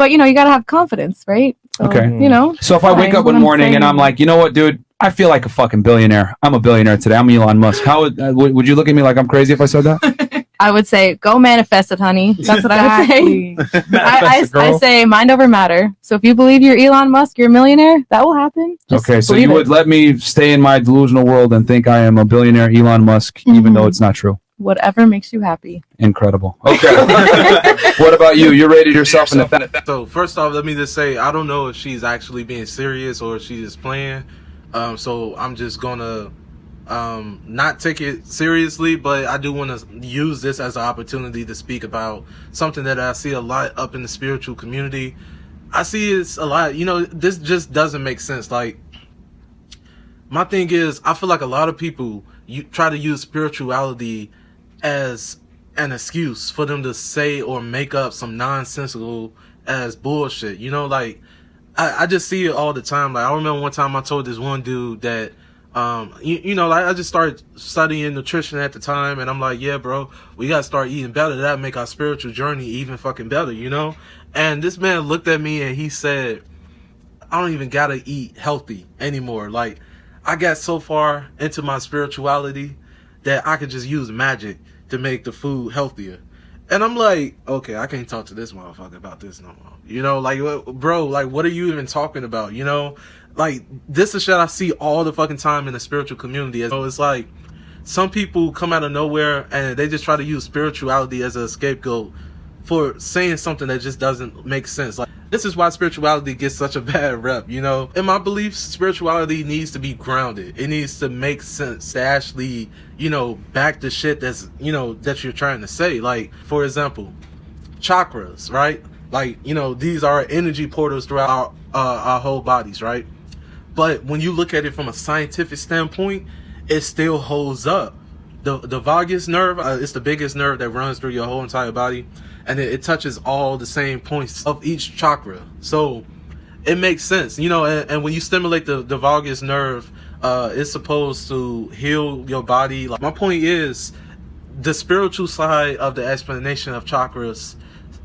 But, you gotta have confidence, right? So, Okay. So if I wake up one morning and I'm like, you know what, dude? I feel like a fucking billionaire. I'm a billionaire today. I'm Elon Musk. How would you look at me like I'm crazy if I said that? I would say, go manifest it, honey. That's what I would say. I say mind over matter. So if you believe you're Elon Musk, you're a millionaire, that will happen. Okay, so you would let me stay in my delusional world and think I am a billionaire Elon Musk, even though it's not true. Whatever makes you happy. Incredible. Okay. What about you? You rated yourself in the... So first off, let me just say, I don't know if she's actually being serious or if she's just playing. So I'm just gonna not take it seriously, but I do want to use this as an opportunity to speak about something that I see a lot up in the spiritual community. I see it's a lot, this just doesn't make sense. Like, my thing is, I feel like a lot of people try to use spirituality as an excuse for them to say or make up some nonsensical as bullshit. Like, I just see it all the time. Like, I remember one time I told this one dude that, like, I just started studying nutrition at the time, and I'm like, yeah, bro, we gotta start eating better. That'll make our spiritual journey even fucking better, And this man looked at me and he said, I don't even gotta eat healthy anymore. Like, I got so far into my spirituality that I could just use magic to make the food healthier. And I'm like, okay, I can't talk to this motherfucker about this no more. Like, bro, like, what are you even talking about? Like, this is shit I see all the fucking time in the spiritual community. So it's like, some people come out of nowhere and they just try to use spirituality as a scapegoat for saying something that just doesn't make sense. Like, this is why spirituality gets such a bad rep, In my beliefs, spirituality needs to be grounded. It needs to make sense to actually, back the shit that's, that you're trying to say. Like, for example, chakras, right? Like, these are energy portals throughout our whole bodies, right? But when you look at it from a scientific standpoint, it still holds up. The vagus nerve is the biggest nerve that runs through your whole entire body, and it touches all the same points of each chakra. So it makes sense, and when you stimulate the vagus nerve, it's supposed to heal your body. Like, my point is, the spiritual side of the explanation of chakras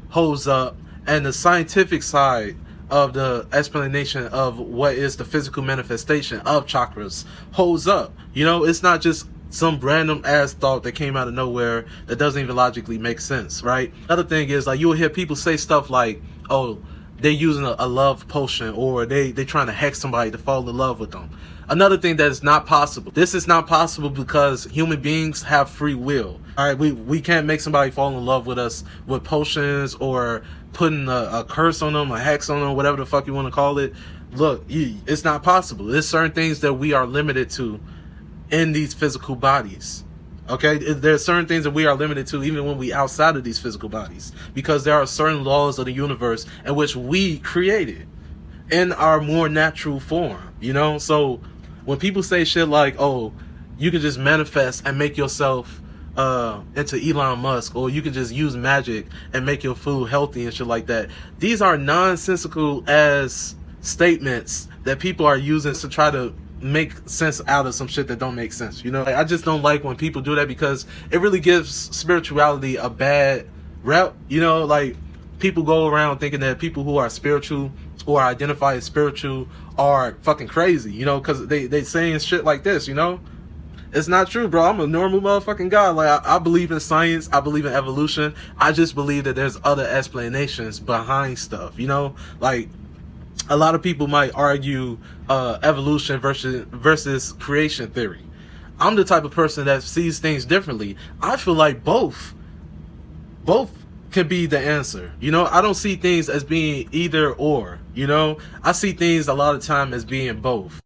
holds up, and the scientific side of the explanation of what is the physical manifestation of chakras holds up. It's not just some random ass thought that came out of nowhere that doesn't even logically make sense, right? Another thing is, like, you'll hear people say stuff like, oh, they're using a love potion, or they trying to hex somebody to fall in love with them. Another thing that is not possible. This is not possible because human beings have free will. All right, we can't make somebody fall in love with us with potions or putting a curse on them, a hex on them, whatever the fuck you want to call it. Look, it's not possible. There's certain things that we are limited to in these physical bodies. Okay, there are certain things that we are limited to even when we outside of these physical bodies, because there are certain laws of the universe in which we created in our more natural form. So when people say shit like, oh, you can just manifest and make yourself into Elon Musk, or you can just use magic and make your food healthy and shit like that, these are nonsensical as statements that people are using to try to make sense out of some shit that don't make sense. Like, I just don't like when people do that, because it really gives spirituality a bad rep. Like, people go around thinking that people who are spiritual or identify as spiritual are fucking crazy, because they saying shit like this. It's not true, bro. I'm a normal motherfucking guy. Like, I believe in science. I believe in evolution. I just believe that there's other explanations behind stuff. Like, a lot of people might argue evolution versus creation theory. I'm the type of person that sees things differently. I feel like both can be the answer. I don't see things as being either or. I see things a lot of time as being both.